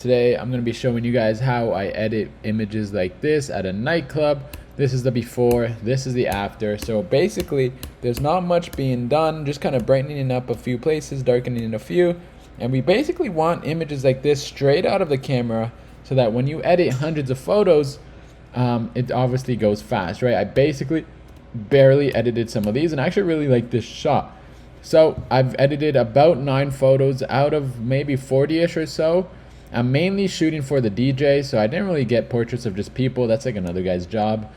Today I'm going to be showing you guys how I edit images like this at a nightclub. This is the before, this is the after. So basically there's not much being done, just kind of brightening up a few places, darkening a few. And we basically want images like this straight out of the camera so that when you edit hundreds of photos, it obviously goes fast, right? I basically barely edited some of these and I actually really like this shot. So I've edited about 9 photos out of maybe 40-ish or so. I'm mainly shooting for the DJ, so I didn't really get portraits of just people. That's like another guy's job.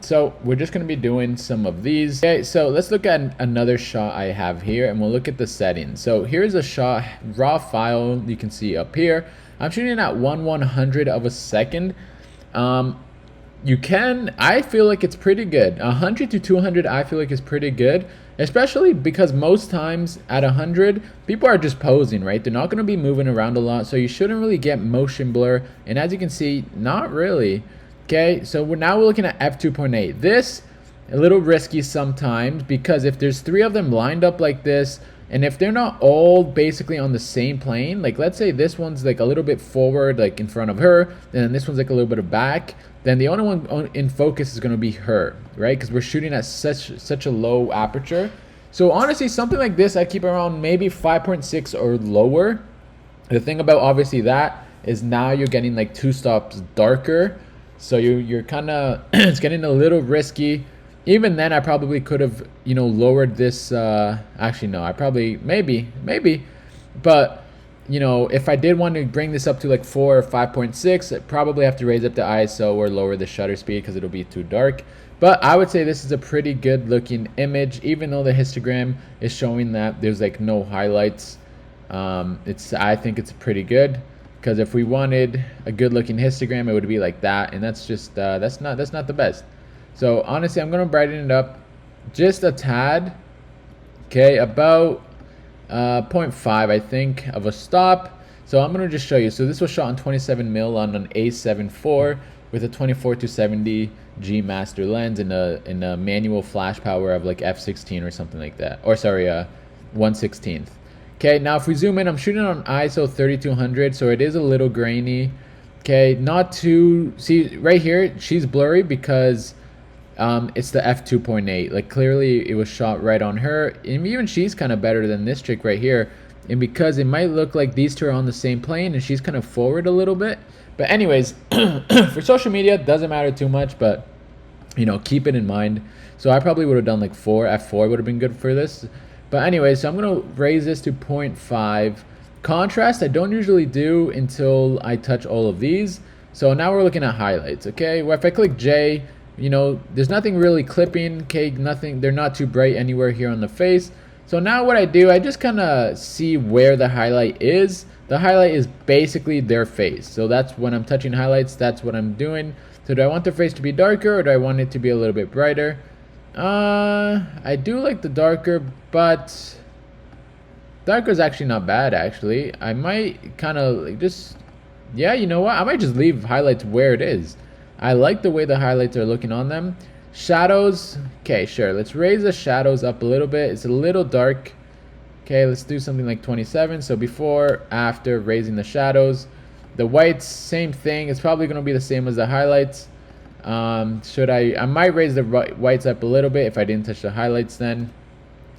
So we're just going to be doing some of these. Okay, so let's look at another shot I have here, and we'll look at the settings. So here's a shot, raw file, you can see up here. I'm shooting at 1/100 of a second. I feel like it's pretty good. 100 to 200 I feel like is pretty good, especially because most times at 100 people are just posing, right? They're not going to be moving around a lot, so you shouldn't really get motion blur, and as you can see, not really. Okay, so we're looking at f2.8. This a little risky sometimes, because if there's 3 of them lined up like this, and if they're not all basically on the same plane, like let's say this one's like a little bit forward, like in front of her, and then this one's like a little bit of back, then the only one in focus is going to be her, right? Because we're shooting at such a low aperture. So honestly, something like this I keep around maybe 5.6 or lower. The thing about obviously that is now you're getting like 2 stops darker, so you're kind of it's getting a little risky. Even then I probably could have, lowered this. Actually no, I probably maybe, but if I did want to bring this up to like 4 or 5.6, I'd probably have to raise up the ISO or lower the shutter speed because it'll be too dark. But I would say this is a pretty good looking image, even though the histogram is showing that there's like no highlights. I think it's pretty good, because if we wanted a good looking histogram, it would be like that, and that's just that's not the best. So honestly, I'm gonna brighten it up just a tad. Okay, about 0.5 I think of a stop. So I'm gonna just show you. So this was shot on 27mm on an A7 IV with a 24-70 G master lens and a manual flash power of like f16 or something like that. Or sorry, 1/16. Okay, now if we zoom in, I'm shooting on ISO 3200, so it is a little grainy. Okay, not too, see right here, she's blurry because it's the f2.8. Like clearly it was shot right on her, and even she's kind of better than this chick right here, and because it might look like these two are on the same plane and she's kind of forward a little bit. But anyways, for social media it doesn't matter too much, but keep it in mind. So I probably would have done like f4 would have been good for this. But anyway, so I'm gonna raise this to 0.5. Contrast I don't usually do until I touch all of these. So now we're looking at highlights. Okay, well, if I click J, there's nothing really clipping. Okay, nothing, they're not too bright anywhere here on the face. So now what I do, I just kind of see where the highlight is. The highlight is basically their face. So that's when I'm touching highlights, that's what I'm doing. So do I want their face to be darker, or do I want it to be a little bit brighter? I do like the darker, but darker is actually not bad actually. I might kind of like just, yeah, you know what? I might just leave highlights where it is. I like the way the highlights are looking on them. Shadows, okay, sure. Let's raise the shadows up a little bit. It's a little dark. Okay, let's do something like 27. So before, after, raising the shadows. The whites, same thing. It's probably going to be the same as the highlights. I might raise the whites up a little bit if I didn't touch the highlights then.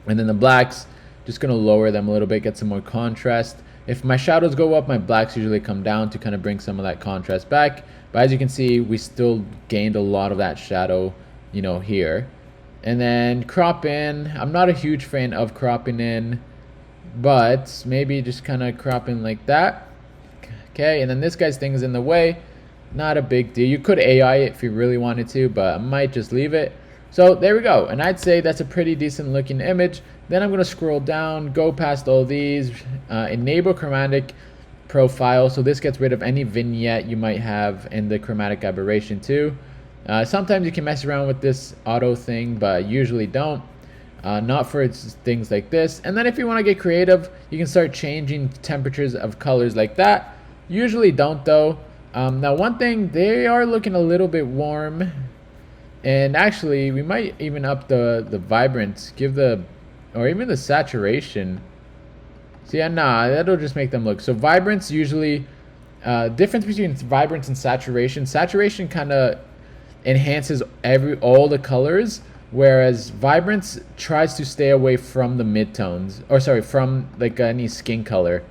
And then the blacks, just going to lower them a little bit, get some more contrast. If my shadows go up, my blacks usually come down to kind of bring some of that contrast back. But as you can see, we still gained a lot of that shadow, here. And then crop in. I'm not a huge fan of cropping in, but maybe just kind of crop in like that. Okay, and then this guy's thing is in the way. Not a big deal. You could AI it if you really wanted to, but I might just leave it. So there we go, and I'd say that's a pretty decent looking image. Then I'm going to scroll down, go past all these, enable chromatic profile. So this gets rid of any vignette you might have, and the chromatic aberration too. Sometimes you can mess around with this auto thing, but usually don't. Not for things like this. And then if you want to get creative, you can start changing temperatures of colors like that. Usually don't though. Now one thing, they are looking a little bit warm, and actually we might even up the vibrance, or even the saturation. See, yeah, nah, that'll just make them look. So vibrance usually difference between vibrance and saturation. Saturation kind of enhances all the colors, whereas vibrance tries to stay away from the midtones, or sorry, from like any skin color.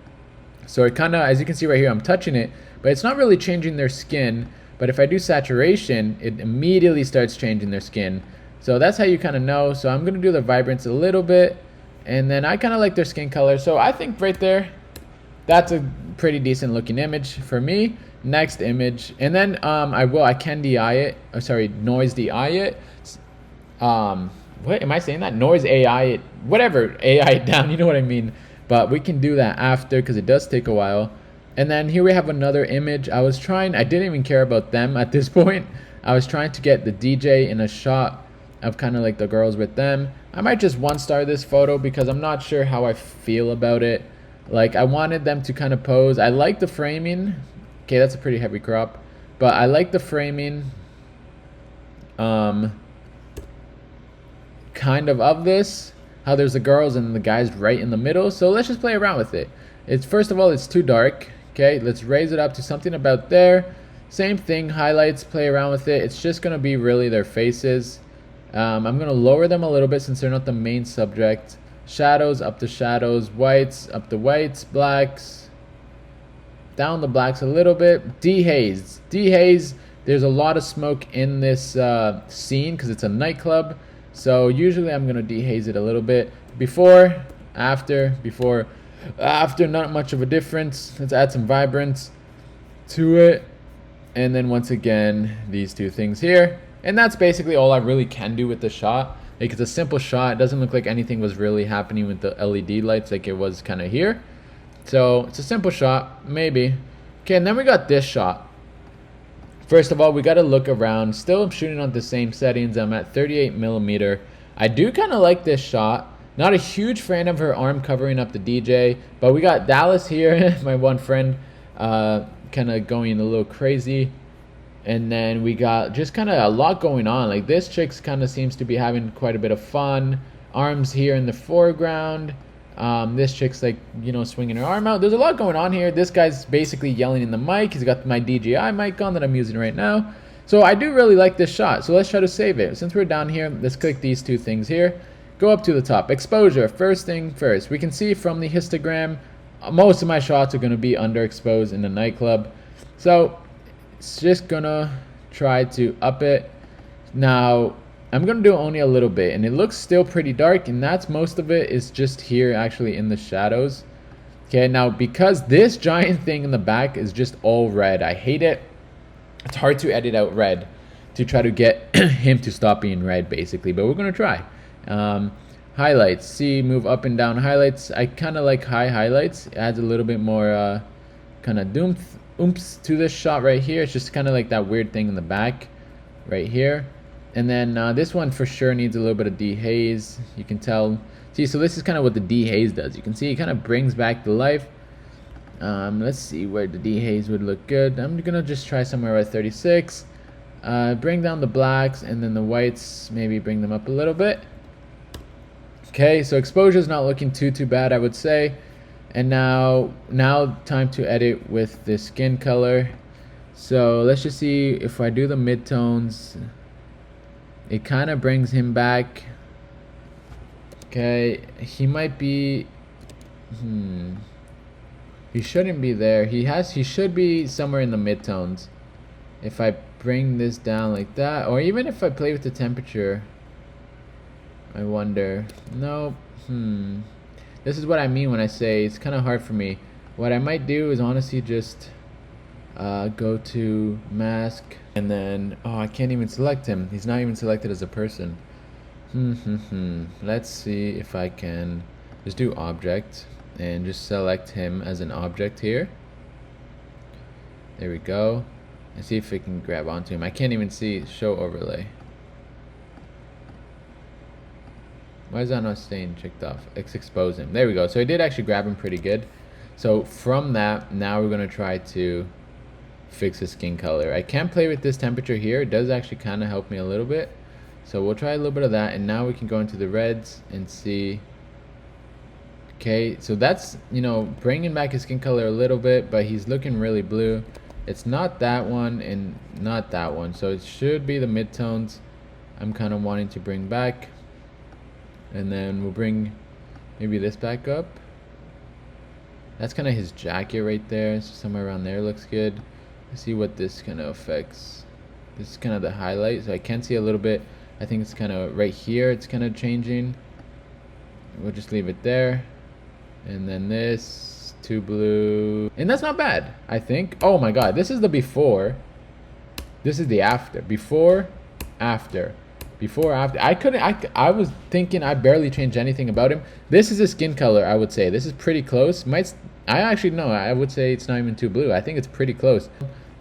So it kind of, as you can see right here, I'm touching it, but it's not really changing their skin. But if I do saturation, it immediately starts changing their skin. So that's how you kind of know. So I'm going to do the vibrance a little bit, and then I kind of like their skin color. So I think right there, that's a pretty decent looking image for me. Next image, and then I can DI it, or sorry, noise DI it. What am I saying? That noise AI it, whatever, AI it down, you know what I mean. But we can do that after, because it does take a while. And then here we have another image. I didn't even care about them at this point. I was trying to get the DJ in a shot of kind of like the girls with them. I might just 1-star this photo because I'm not sure how I feel about it. Like, I wanted them to kind of pose. I like the framing. Okay, that's a pretty heavy crop. But I like the framing kind of this. How there's the girls and the guys right in the middle. So let's just play around with it. First of all, it's too dark. Okay, let's raise it up to something about there. Same thing, highlights, play around with it. It's just going to be really their faces. I'm going to lower them a little bit since they're not the main subject. Shadows, up the shadows. Whites, up the whites. Blacks, down the blacks a little bit. Dehaze. Dehaze, there's a lot of smoke in this scene because it's a nightclub. So usually I'm going to dehaze it a little bit. Before, after, not much of a difference. Let's add some vibrance to it. And then once again, these two things here. And that's basically all I really can do with the shot. Like, it's a simple shot. It doesn't look like anything was really happening with the LED lights like it was kind of here. So it's a simple shot, maybe. Okay, and then we got this shot. First of all, we got to look around. Still, I'm shooting on the same settings. I'm at 38mm. I do kind of like this shot. Not a huge fan of her arm covering up the DJ, but we got Dallas here, my one friend, kind of going a little crazy. And then we got just kind of a lot going on. Like, this chick's kind of seems to be having quite a bit of fun. Arms here in the foreground. This chick's like, you know, swinging her arm out. There's a lot going on here. This guy's basically yelling in the mic. He's got my DJI mic on that I'm using right now. So I do really like this shot. So let's try to save it. Since we're down here, let's click these two things here. Go up to the top. Exposure, first thing first. We can see from the histogram, most of my shots are going to be underexposed in the nightclub. So it's just going to try to up it. Now, I'm going to do only a little bit, and it looks still pretty dark, and that's most of it is just here actually in the shadows. Okay, now because this giant thing in the back is just all red, I hate it. It's hard to edit out red to try to get him to stop being red, basically, but we're going to try. Highlights, see, move up and down highlights. I kind of like high highlights. It adds a little bit more kind of oomph to this shot right here. It's just kind of like that weird thing in the back right here. And then this one for sure needs a little bit of dehaze. You can tell. See, so this is kind of what the dehaze does. You can see it kind of brings back the life. Let's see where the dehaze would look good. I'm gonna just try somewhere at 36. Bring down the blacks, and then the whites, maybe bring them up a little bit. Okay, so exposure is not looking too bad, I would say. And now time to edit with the skin color. So let's just see if I do the midtones. It kind of brings him back. Okay, he might be. He shouldn't be there. He should be somewhere in the midtones. If I bring this down like that, or even if I play with the temperature. I wonder. No. This is what I mean when I say it's kind of hard for me. What I might do is honestly just go to mask, and then I can't even select him. He's not even selected as a person. Let's see if I can just do object and just select him as an object here. There we go. And see if we can grab onto him. I can't even see show overlay. Why is that not staying checked off? Expose him. There we go. So I did actually grab him pretty good. So from that, now we're going to try to fix his skin color. I can play with this temperature here. It does actually kind of help me a little bit. So we'll try a little bit of that. And now we can go into the reds and see Okay, so that's, you know, bringing back his skin color a little bit, but he's looking really blue. It's not that one and not that one, so it should be the midtones I'm kind of wanting to bring back. And then we'll bring maybe this back up. That's kind of his jacket right there, so somewhere around there looks good. Let's see what this kind of affects. This is kind of the highlight, so I can see a little bit. I think it's kind of right here, it's kind of changing. We'll just leave it there. And then this, too blue. And that's not bad, I think. Oh my god, this is the before. This is the after. Before, after. Before, after. I was thinking I barely changed anything about him. This is his skin color, I would say. This is pretty close. I actually, no, I would say it's not even too blue. I think it's pretty close.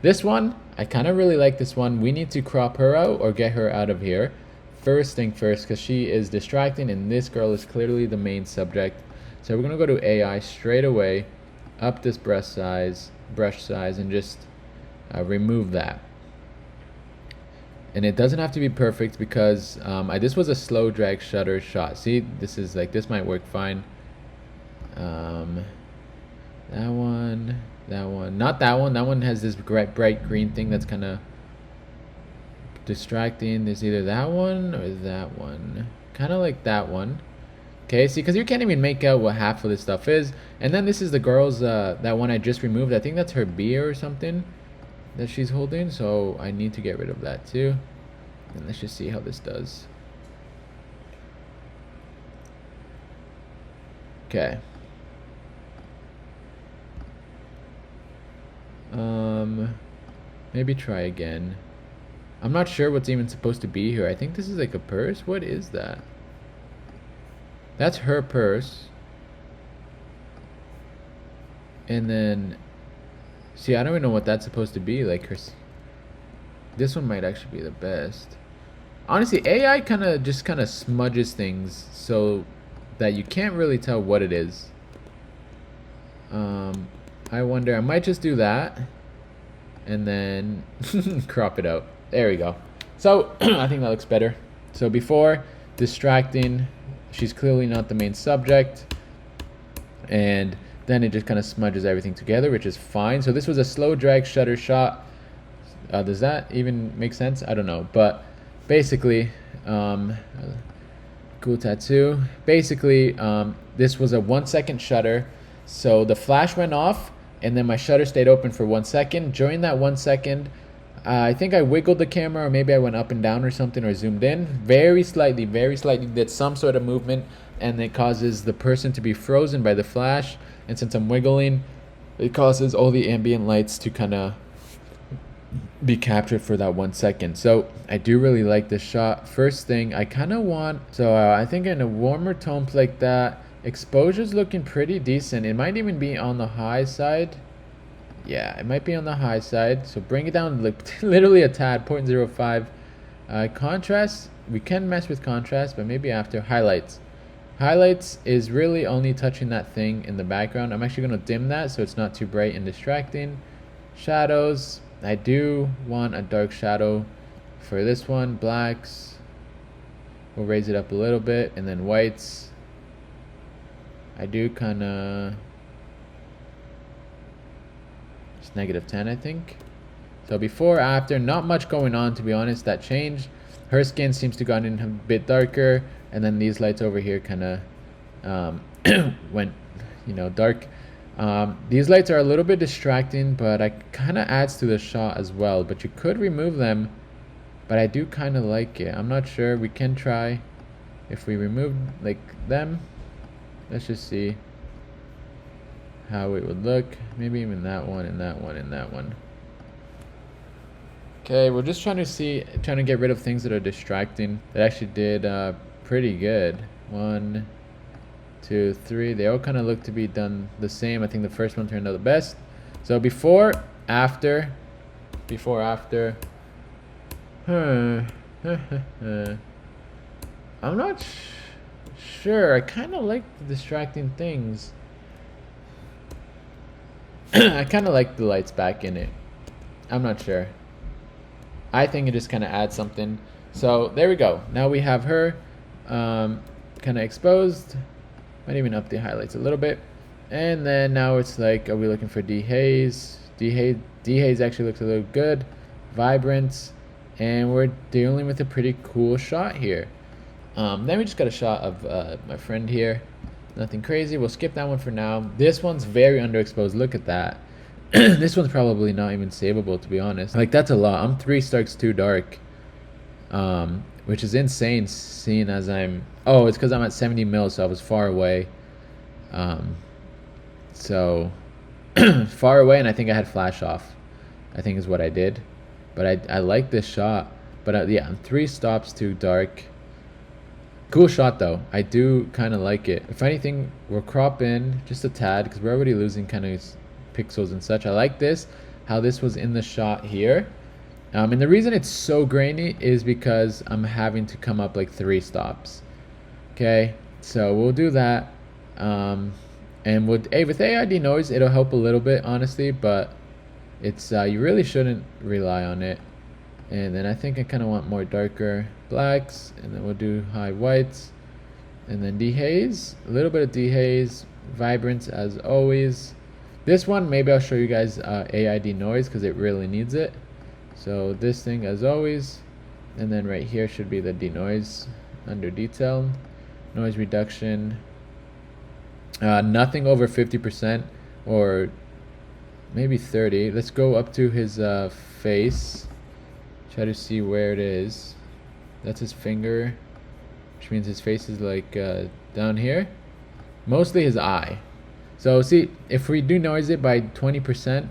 This one, I kind of really like this one. We need to crop her out or get her out of here. First thing first, because she is distracting and this girl is clearly the main subject. So we're going to go to AI straight away, up this brush size, and just remove that. And it doesn't have to be perfect because this was a slow drag shutter shot. See, this is like, this might work fine. That one, not that one. That one has this bright green thing that's kind of distracting. There's either that one or that one. Kind of like that one. Okay, see, because you can't even make out what half of this stuff is. And then this is the girl's, that one I just removed. I think that's her beer or something that she's holding. So I need to get rid of that too. And let's just see how this does. Okay. Maybe try again. I'm not sure what's even supposed to be here. I think this is like a purse. What is that? That's her purse. And then, see, I don't even know what that's supposed to be. Like her. This one might actually be the best. Honestly, AI kind of smudges things so that you can't really tell what it is. I wonder, I might just do that and then crop it out. There we go. So I think that looks better. So before, distracting, she's clearly not the main subject, and then it just kind of smudges everything together, which is fine. So this was a slow drag shutter shot. Does that even make sense? I don't know, but basically, cool tattoo. Basically, this was a 1 second shutter. So the flash went off and then my shutter stayed open for 1 second. During that 1 second, I think I wiggled the camera, or maybe I went up and down or something, or zoomed in very slightly, did some sort of movement, and it causes the person to be frozen by the flash. And since I'm wiggling, it causes all the ambient lights to kind of be captured for that 1 second. So I do really like this shot. First thing I kind of want, so I think in a warmer tone like that, exposure's looking pretty decent. It might even be on the high side. Yeah, it might be on the high side. So bring it down like literally a tad, 0.05. Contrast, we can mess with contrast, but maybe after. Highlights. Highlights is really only touching that thing in the background. I'm actually going to dim that so it's not too bright and distracting. Shadows, I do want a dark shadow for this one. Blacks, we'll raise it up a little bit. And then whites, I do kind of, it's -10, I think. So before, after, not much going on, to be honest. That changed. Her skin seems to gotten a bit darker, and then these lights over here kind of went, dark. These lights are a little bit distracting, but it kind of adds to the shot as well. But you could remove them, but I do kind of like it. I'm not sure. We can try if we remove like them. Let's just see how it would look. Maybe even that one and that one and that one. Okay, we're just trying to get rid of things that are distracting. That actually did pretty good. 1, 2, 3. They all kind of look to be done the same. I think the first one turned out the best. So before, after. I'm not sure. I kind of like the distracting things. I kind of like the lights back in it. I'm not sure. I think it just kind of adds something. So there we go. Now we have her kind of exposed. Might even up the highlights a little bit. And then now it's like, are we looking for dehaze? Dehaze actually looks a little good. Vibrance. And we're dealing with a pretty cool shot here. Then we just got a shot of my friend here. Nothing crazy. We'll skip that one for now. This one's very underexposed. Look at that. This one's probably not even savable, to be honest. Like, that's a lot. I'm 3 starks too dark. Which is insane, seeing as I'm... Oh, it's because I'm at 70 mil, so I was far away. So, far away, and I think I had flash off. I think is what I did. But I like this shot. But yeah, I'm 3 stops too dark. Cool shot, though. I do kind of like it. If anything, we'll crop in just a tad, because we're already losing kind of pixels and such. I like this, how this was in the shot here. And the reason it's so grainy is because I'm having to come up like 3 stops. Okay, so we'll do that. And with AID noise, it'll help a little bit, honestly, but it's you really shouldn't rely on it. And then I think I kind of want more darker blacks, and then we'll do high whites, and then dehaze, a little bit of dehaze, vibrance as always. This one, maybe I'll show you guys AID noise because it really needs it. So this thing as always, and then right here should be the denoise under detail, noise reduction. Nothing over 50% or maybe 30. Let's go up to his face. Try to see where it is. That's his finger, which means his face is like down here. Mostly his eye. So see, if we do noise it by 20%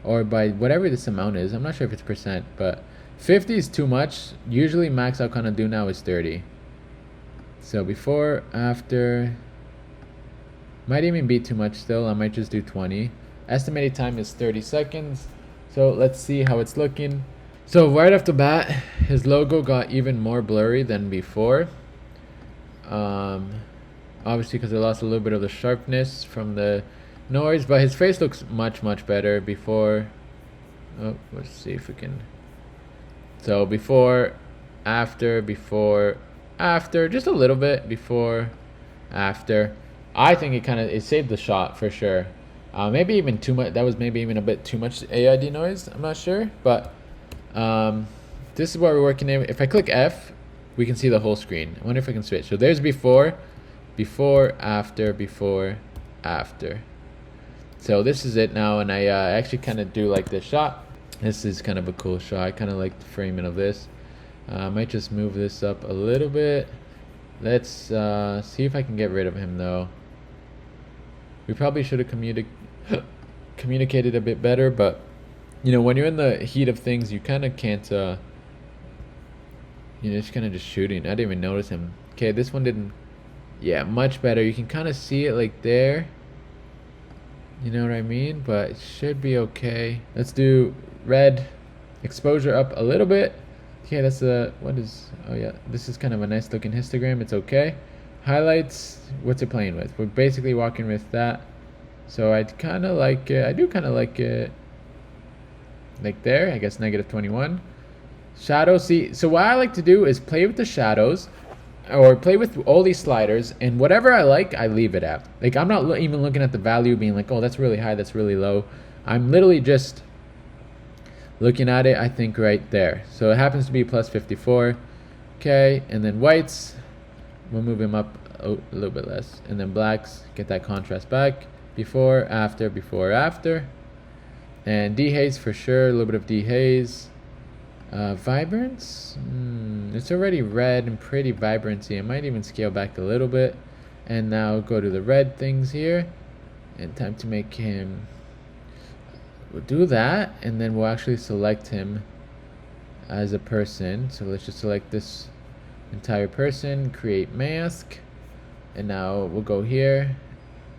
or by whatever this amount is, I'm not sure if it's percent, but 50 is too much. Usually max I'll kind of do now is 30. So before, after, might even be too much still. I might just do 20. Estimated time is 30 seconds. So let's see how it's looking. So right off the bat, his logo got even more blurry than before. Obviously because I lost a little bit of the sharpness from the noise, but his face looks much better before. Oh, let's see if we can. So before, after, just a little bit before, after. I think it saved the shot for sure. Maybe even too much. That was maybe even a bit too much AID noise. I'm not sure, but this is what we're working in. If I click F, we can see the whole screen. I wonder if I can switch. So there's before, after. So this is it now, and I actually kind of do like this shot. This is kind of a cool shot. I kind of like the framing of this. I might just move this up a little bit. Let's see if I can get rid of him though. We probably should have communicated a bit better, but you know, when you're in the heat of things, you kind of can't, you know, it's kind of just shooting. I didn't even notice him. Okay, this one didn't, yeah, much better. You can kind of see it like there. You know what I mean? But it should be okay. Let's do red, exposure up a little bit. Okay, that's what is, oh yeah, this is kind of a nice looking histogram. It's okay. Highlights, what's it playing with? We're basically walking with that. So I kind of like it. I do kind of like it. Like there, I guess -21. Shadows, see, so what I like to do is play with the shadows or play with all these sliders, and whatever I like, I leave it at. Like, I'm not even looking at the value being like, oh, that's really high, that's really low. I'm literally just looking at it, I think, right there. So it happens to be +54. Okay, and then whites, we'll move him up a little bit less. And then blacks, get that contrast back. Before, after. And dehaze for sure, a little bit of dehaze. Vibrance, it's already red and pretty vibrancy. I might even scale back a little bit. And now go to the red things here. And time to make him, we'll do that. And then we'll actually select him as a person. So let's just select this entire person, create mask. And now we'll go here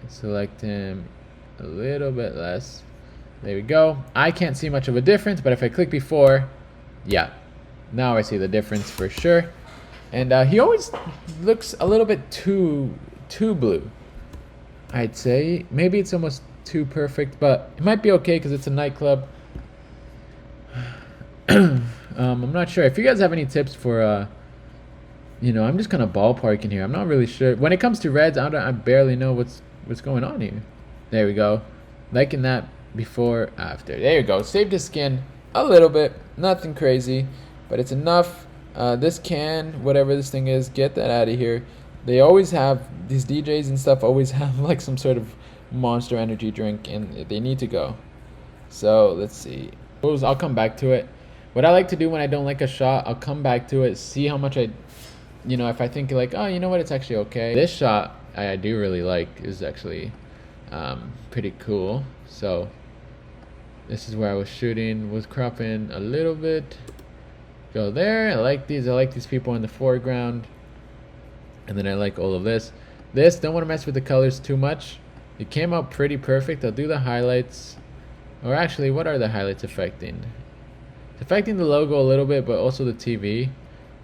and select him a little bit less. There we go. I can't see much of a difference, but if I click before, yeah, now I see the difference for sure. And he always looks a little bit too blue, I'd say. Maybe it's almost too perfect, but it might be okay because it's a nightclub. I'm not sure. If you guys have any tips for I'm just kind of ballparking here. I'm not really sure. When it comes to reds, I barely know what's going on here. There we go. Liking that before, after. There you go. Saved his skin a little bit. Nothing crazy, but it's enough. This can, whatever this thing is, get that out of here. They always have, these DJs and stuff always have like some sort of Monster energy drink, and they need to go. So let's see. I'll come back to it. What I like to do when I don't like a shot, I'll come back to it, see how much if I think like, oh, you know what, it's actually okay. This shot I do really like, is actually pretty cool. So this is where I was shooting, was cropping a little bit. Go there. I like these people in the foreground. And then I like all of this. Don't want to mess with the colors too much. It came out pretty perfect. I'll do the highlights. Or actually, what are the highlights affecting? It's affecting the logo a little bit, but also the TV.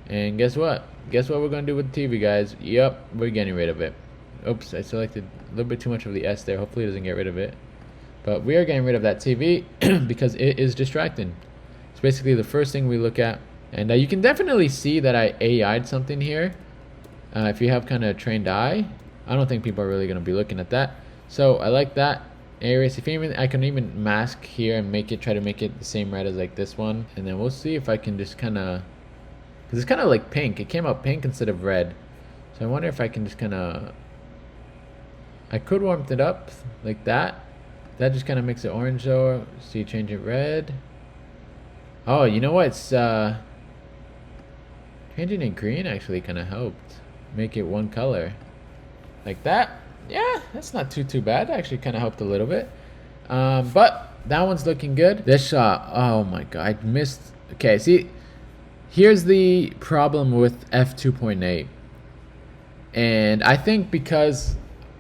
And guess what? Guess what we're going to do with the TV, guys? Yep, we're getting rid of it. Oops, I selected a little bit too much of the S there. Hopefully it doesn't get rid of it. But we are getting rid of that TV because it is distracting. It's basically the first thing we look at. And you can definitely see that I AI'd something here. If you have kind of a trained eye, I don't think people are really going to be looking at that. So I like that. Areas, I can even mask here and try to make it the same red as like this one. And then we'll see if I can just kind of, because it's kind of like pink. It came out pink instead of red. So I wonder if I can just kind of, I could warm it up like that. That just kind of makes it orange though. So you change it red. Oh, you know what? It's changing it green actually kind of helped make it one color like that. Yeah, that's not too bad. Actually kind of helped a little bit. But that one's looking good. This shot, oh my god, I missed. Okay, see, here's the problem with f2.8. And I think because,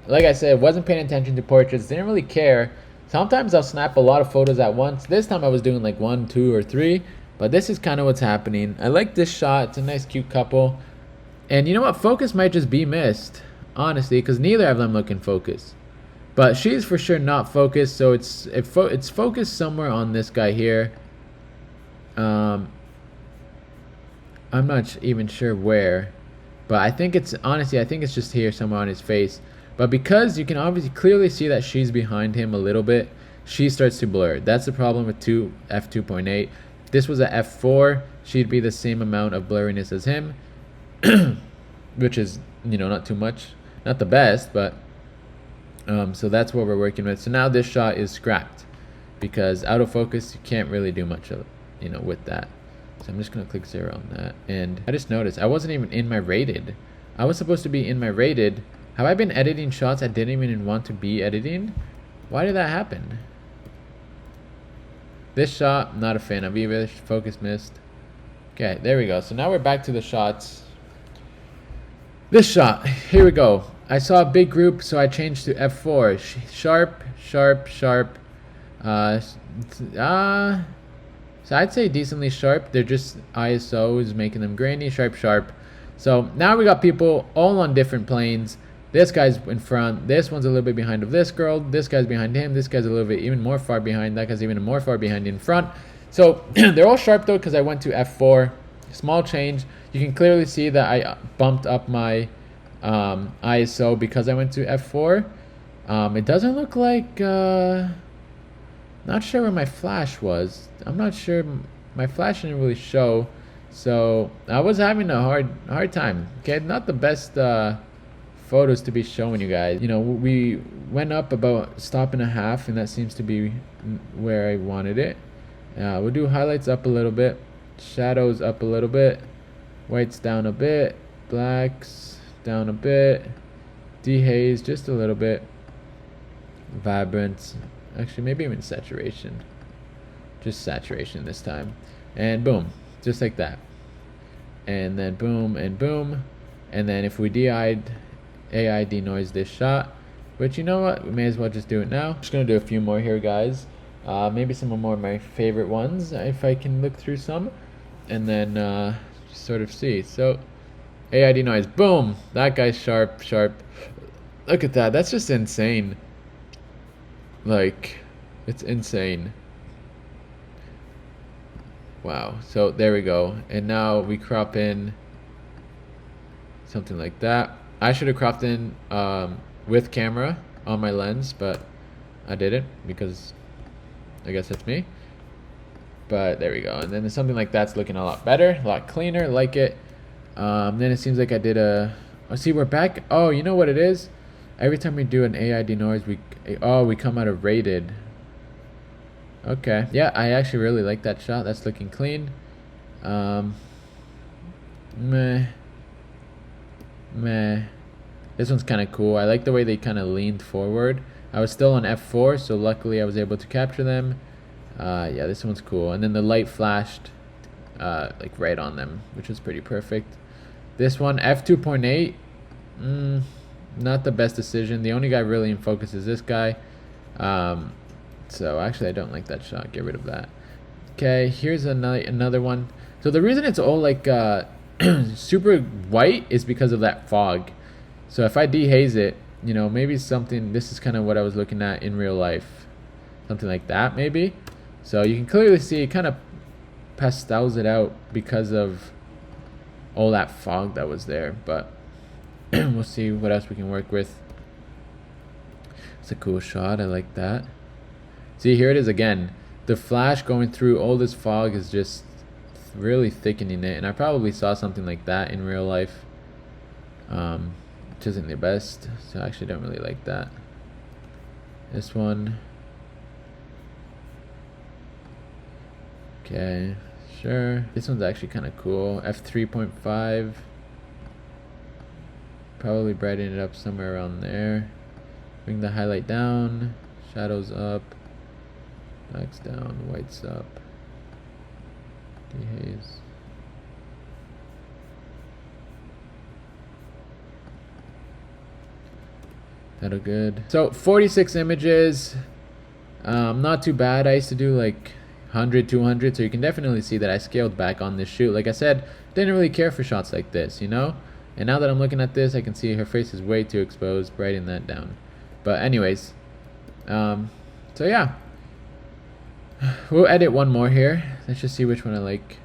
like I said, wasn't paying attention to portraits, didn't really care. Sometimes I'll snap a lot of photos at once. This time I was doing like 1, 2, or 3. But this is kind of what's happening. I like this shot. It's a nice, cute couple. And you know what? Focus might just be missed, honestly, because neither of them look in focus. But she's for sure not focused, so it's focused somewhere on this guy here. I'm not even sure where. But I think it's just here somewhere on his face. But because you can obviously clearly see that she's behind him a little bit, she starts to blur. That's the problem with f2.8. If this was a f4, she'd be the same amount of blurriness as him, which is, not too much. Not the best, but so that's what we're working with. So now this shot is scrapped because out of focus, you can't really do much of, with that. So I'm just going to click 0 on that. And I just noticed I wasn't even in my rated. I was supposed to be in my rated. Have I been editing shots I didn't even want to be editing? Why did that happen? This shot, not a fan of either. Focus missed. Okay, there we go. So now we're back to the shots. This shot, here we go. I saw a big group, so I changed to f4. Sharp, sharp, sharp. So I'd say decently sharp. They're just ISOs making them grainy, sharp, sharp. So now we got people all on different planes. This guy's in front. This one's a little bit behind of this girl. This guy's behind him. This guy's a little bit even more far behind. That guy's even more far behind in front. So they're all sharp though because I went to f4. Small change. You can clearly see that I bumped up my ISO because I went to f4. It doesn't look like... not sure where my flash was. I'm not sure. My flash didn't really show. So I was having a hard time. Okay, not the best photos to be showing you guys. We went up about 1.5 and that seems to be where I wanted it. We'll do highlights up a little bit, shadows up a little bit, whites down a bit, blacks down a bit, dehaze just a little bit, vibrance, actually maybe even saturation, just saturation this time, and boom, just like that, and then boom and boom. And then if we AI denoise this shot, which you know what, we may as well just do it now. Just gonna do a few more here, guys. Maybe some more of my favorite ones if I can look through some, and then just sort of see. So AI denoise, boom, that guy's sharp. Look at that, that's just insane. Like, it's insane. Wow. So there we go. And now we crop in something like that. I should have cropped in with camera on my lens, but I didn't because I guess that's me. But there we go. And then something like that's looking a lot better, a lot cleaner, like it. Then it seems like I did a... Oh, see, we're back. Oh, you know what it is? Every time we do an AI denoise, we come out of rated. Okay. Yeah, I actually really like that shot. That's looking clean. Meh. This one's kind of cool. I like the way they kind of leaned forward. I was still on F4, so luckily I was able to capture them. Yeah, this one's cool. And then the light flashed like right on them, which was pretty perfect. This one, F2.8, not the best decision. The only guy really in focus is this guy. So actually I don't like that shot. Get rid of that. Okay, here's another one. So the reason it's all like super white is because of that fog. So if I dehaze it, you know, maybe something, this is kind of what I was looking at in real life. Something like that, maybe. So you can clearly see it kind of pastels it out because of all that fog that was there. But we'll see what else we can work with. It's a cool shot. I like that. See, here it is again. The flash going through all this fog is just really thickening it. And I probably saw something like that in real life. Which isn't the best. So I actually don't really like that. This one. Okay, sure. This one's actually kind of cool. F3.5. Probably brighten it up somewhere around there. Bring the highlight down. Shadows up. Blacks down. Whites up. Dehaze. That'll good. So 46 images. Not too bad. I used to do like 100, 200, so you can definitely see that I scaled back on this shoot. Like I said, didn't really care for shots like this, you know? And now that I'm looking at this, I can see her face is way too exposed, brighten that down. But anyways, so yeah. We'll edit one more here. Let's just see which one I like.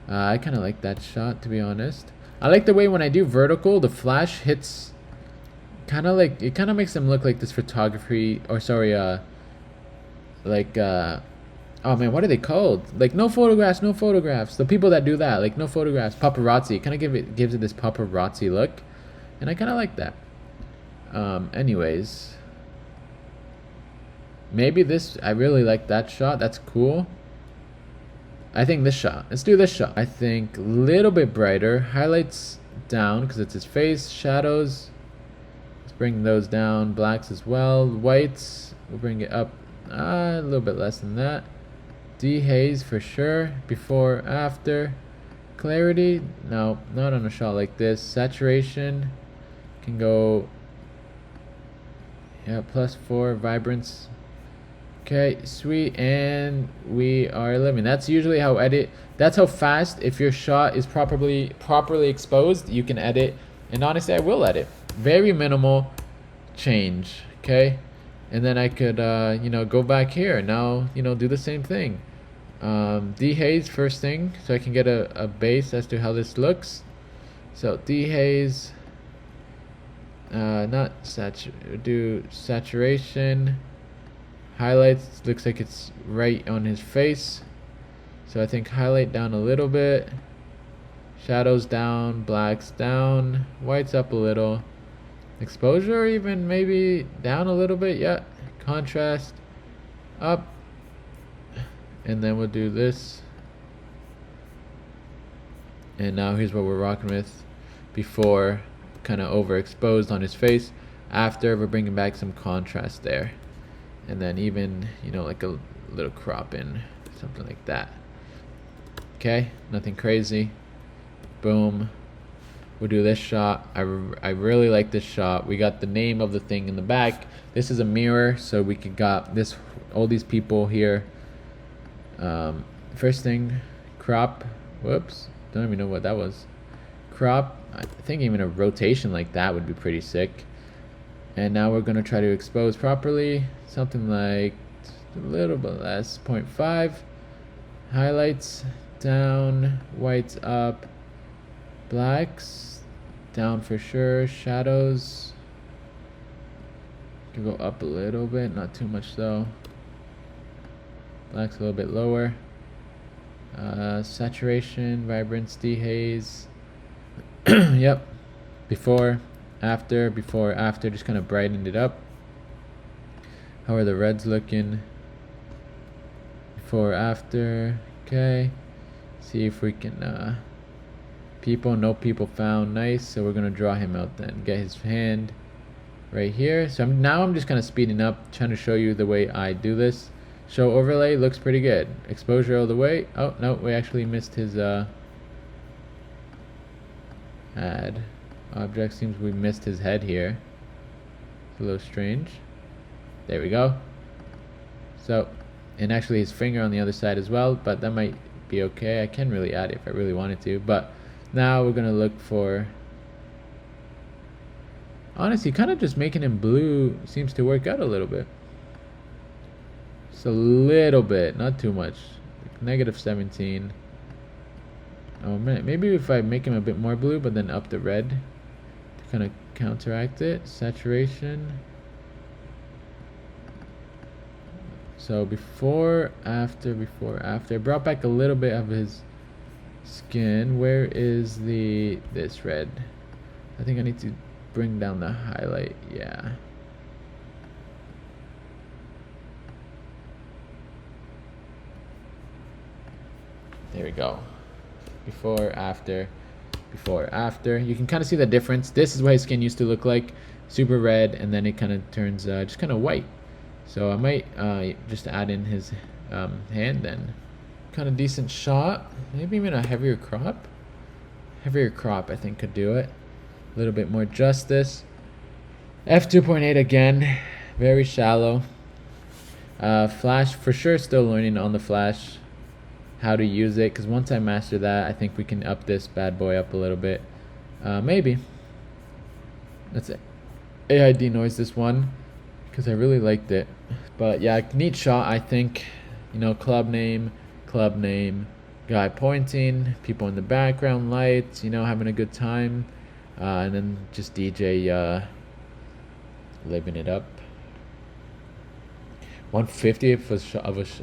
I kind of like that shot, to be honest. I like the way when I do vertical, the flash hits kind of like, it kind of makes them look like this photography, or sorry, like, oh man, what are they called? Like no photographs. The people that do that, like no photographs, paparazzi. Kind of gives it this paparazzi look, and I kind of like that. Anyways, maybe this. I really like that shot. That's cool. I think this shot. Let's do this shot. I think a little bit brighter. Highlights down because it's his face. Shadows. Let's bring those down. Blacks as well. Whites. We'll bring it up a little bit less than that. Dehaze for sure. Before, after. Clarity, no, not on a shot like this. Saturation can go, yeah, +4. Vibrance, okay, sweet. And we are living. That's usually how edit. That's how fast, if your shot is properly exposed, you can edit. And honestly, I will edit. Very minimal change. Okay. And then I could, you know, go back here now, you know, do the same thing. Dehaze first thing, so I can get a base as to how this looks. So dehaze, do saturation. Highlights, looks like it's right on his face. So I think highlight down a little bit. Shadows down, blacks down, whites up a little. Exposure even maybe down a little bit, yeah. Contrast up. And then we'll do this. And now here's what we're rocking with. Before, kind of overexposed on his face. After, we're bringing back some contrast there. And then even, you know, like a little crop in, something like that. Okay, nothing crazy. Boom. We'll do this shot. I really like this shot. We got the name of the thing in the back. This is a mirror, so we could got this, all these people here. First thing, crop. Whoops, don't even know what that was. Crop. I think even a rotation like that would be pretty sick. And now we're gonna try to expose properly. Something like a little bit less, 0.5. Highlights down, whites up. Blacks down for sure. Shadows can go up a little bit, not too much though. Black's a little bit lower. Saturation, vibrance, dehaze. Yep. Before, after, just kind of brightened it up. How are the reds looking? Before, after. Okay. See if we can no people found. Nice. So we're gonna draw him out then. Get his hand right here. So now I'm just kind of speeding up, trying to show you the way I do this. Show overlay looks pretty good. Exposure all the way. Oh no, we actually missed his add object. Seems we missed his head here. It's a little strange. There we go. So, and actually his finger on the other side as well, but that might be okay. I can really add it if I really wanted to, but now we're gonna look for, honestly, kind of just making him blue seems to work out a little bit. Just a little bit, not too much. Like -17. Oh man, maybe if I make him a bit more blue, but then up the red to kind of counteract it. Saturation. So before, after. Brought back a little bit of his skin. Where is this red? I think I need to bring down the highlight. Yeah. There we go. Before, after. You can kind of see the difference. This is what his skin used to look like. Super red, and then it kind of turns just kind of white. So I might just add in his hand then. Kind of decent shot. Maybe even a heavier crop. Heavier crop I think could do it. A little bit more justice. F2.8 again. Very shallow. Flash, for sure still learning on the flash how to use it, because once I master that, I think we can up this bad boy up a little bit. Maybe. Let's AI denoise this one, because I really liked it. But yeah, neat shot, I think. You know, club name, guy pointing, people in the background, lights, you know, having a good time. And then just DJ living it up. 1/50th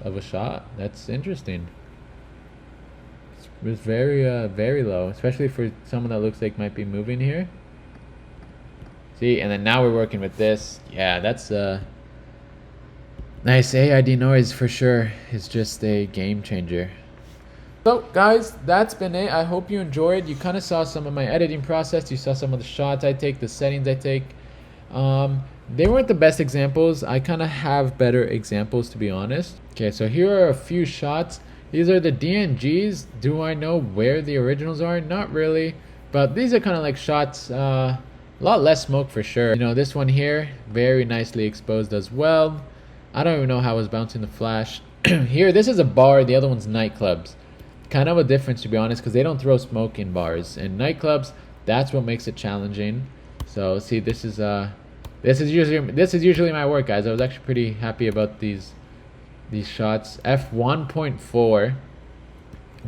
of a shot. That's interesting. It was very low, especially for someone that looks like might be moving here. See, and then now we're working with this. Yeah, that's nice. AID noise for sure is just a game changer. So guys, that's been it. I hope you enjoyed. You kind of saw some of my editing process. You saw some of the shots I take, the settings I take. They weren't the best examples. I kind of have better examples, to be honest. Okay, so here are a few shots. These are the DNGs. Do I know where the originals are? Not really, but these are kind of like shots. A lot less smoke for sure. You know, this one here, very nicely exposed as well. I don't even know how I was bouncing the flash. Here, this is a bar. The other one's nightclubs. Kind of a difference, to be honest, because they don't throw smoke in bars. In nightclubs, that's what makes it challenging. So see, this is usually my work, guys. I was actually pretty happy about these shots. F1.4,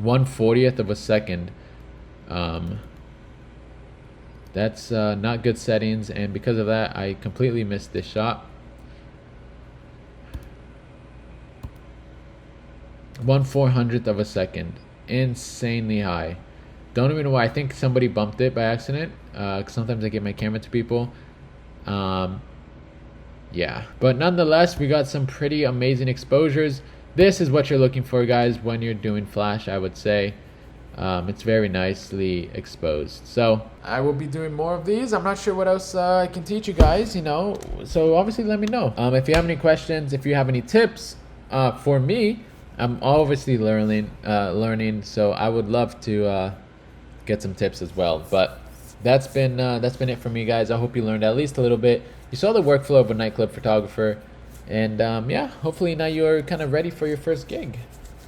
1/40th of a second. That's not good settings, and because of that, I completely missed this shot. 1/400th of a second. Insanely high. Don't even know why. I think somebody bumped it by accident. 'Cause sometimes I give my camera to people. Yeah, but nonetheless, we got some pretty amazing exposures. This is what you're looking for, guys, when you're doing flash, I would say. It's very nicely exposed. So I will be doing more of these. I'm not sure what else I can teach you guys, you know, so obviously let me know. If you have any questions, if you have any tips for me, I'm obviously learning, so I would love to get some tips as well. But that's been it for me, guys. I hope you learned at least a little bit. You saw the workflow of a nightclub photographer, and yeah, hopefully now you're kind of ready for your first gig.